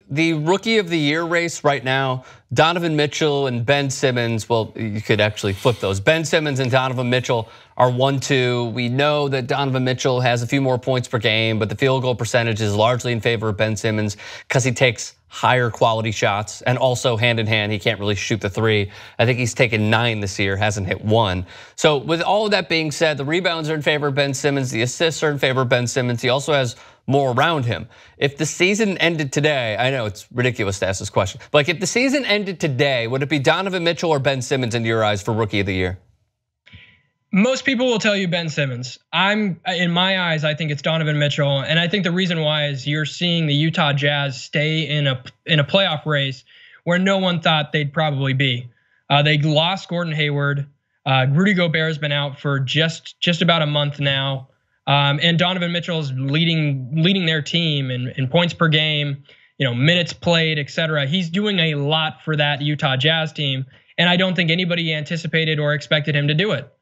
the rookie of the year race right now, Donovan Mitchell and Ben Simmons, well, you could actually flip those. Ben Simmons and Donovan Mitchell are 1-2. We know that Donovan Mitchell has a few more points per game, but the field goal percentage is largely in favor of Ben Simmons because he takes higher quality shots, and also hand in hand, he can't really shoot the three. I think he's taken 9 this year, hasn't hit 1. So with all of that being said, the rebounds are in favor of Ben Simmons, the assists are in favor of Ben Simmons. He also has more around him. If the season ended today, I know it's ridiculous to ask this question, but like if the season ended today, would it be Donovan Mitchell or Ben Simmons in your eyes for rookie of the year? Most people will tell you Ben Simmons. In my eyes, I think it's Donovan Mitchell, and I think the reason why is you're seeing the Utah Jazz stay in a playoff race where no one thought they'd probably be. They lost Gordon Hayward. Rudy Gobert has been out for just about a month now, and Donovan Mitchell is leading their team in points per game, minutes played, etc. He's doing a lot for that Utah Jazz team, and I don't think anybody anticipated or expected him to do it.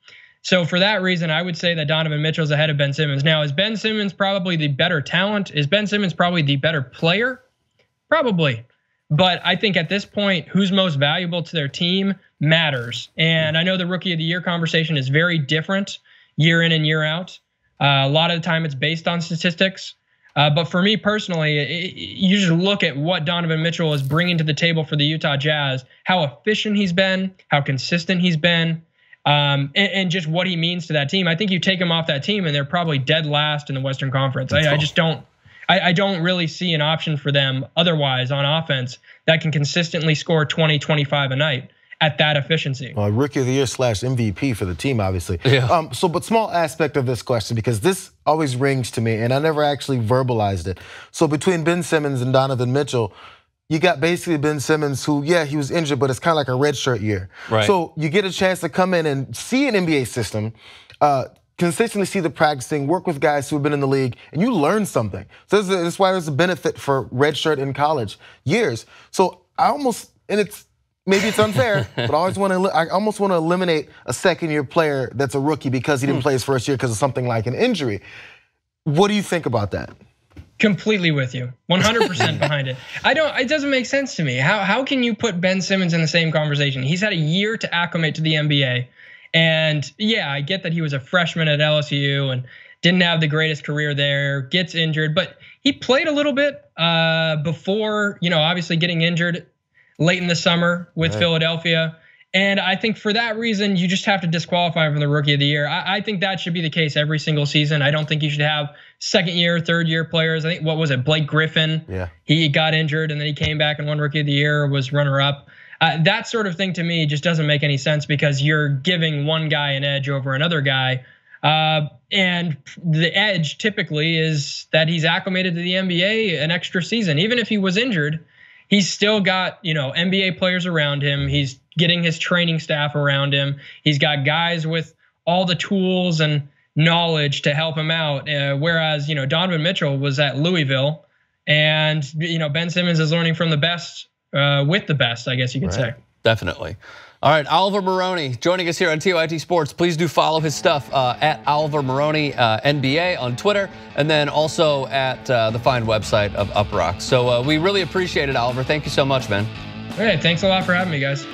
So for that reason, I would say that Donovan Mitchell's ahead of Ben Simmons. Now, is Ben Simmons probably the better talent? Is Ben Simmons probably the better player? Probably. But I think at this point, who's most valuable to their team matters. And I know the rookie of the year conversation is very different year in and year out. A lot of the time it's based on statistics. But for me personally, you just look at what Donovan Mitchell is bringing to the table for the Utah Jazz, how efficient he's been, how consistent he's been. And just what he means to that team. I think you take him off that team and they're probably dead last in the Western Conference. I just don't, I don't really see an option for them otherwise on offense that can consistently score 20, 25 a night at that efficiency. Well, rookie of the year / MVP for the team, obviously. Yeah. But small aspect of this question, because this always rings to me and I never actually verbalized it. So between Ben Simmons and Donovan Mitchell, you got basically Ben Simmons who, yeah, he was injured, but it's kind of like a redshirt year. Right. So you get a chance to come in and see an NBA system, consistently see the practicing, work with guys who have been in the league, and you learn something. So that's why there's a benefit for redshirt in college years. So I almost, and maybe it's unfair, but I almost want to eliminate a second-year player that's a rookie because he didn't play his first year because of something like an injury. What do you think about that? Completely with you, 100% behind it. It doesn't make sense to me. How can you put Ben Simmons in the same conversation? He's had a year to acclimate to the NBA. And yeah, I get that he was a freshman at LSU and didn't have the greatest career there, gets injured, but he played a little bit before, obviously getting injured late in the summer with Philadelphia. And I think for that reason, you just have to disqualify him from the rookie of the year. I think that should be the case every single season. I don't think you should have second-year, third-year players. I think, what was it, Blake Griffin? Yeah. He got injured and then he came back and won rookie of the year, was runner-up. That sort of thing to me just doesn't make any sense because you're giving one guy an edge over another guy. And the edge typically is that he's acclimated to the NBA an extra season. Even if he was injured, he's still got, NBA players around him. He's getting his training staff around him. He's got guys with all the tools and knowledge to help him out. Whereas, Donovan Mitchell was at Louisville and, Ben Simmons is learning from the best with the best, I guess you could say. Definitely. All right, Oliver Maroney joining us here on TYT Sports. Please do follow his stuff at Oliver Maroney NBA on Twitter, and then also at the fine website of UpRock. So we really appreciate it, Oliver. Thank you so much, man. All right, thanks a lot for having me, guys.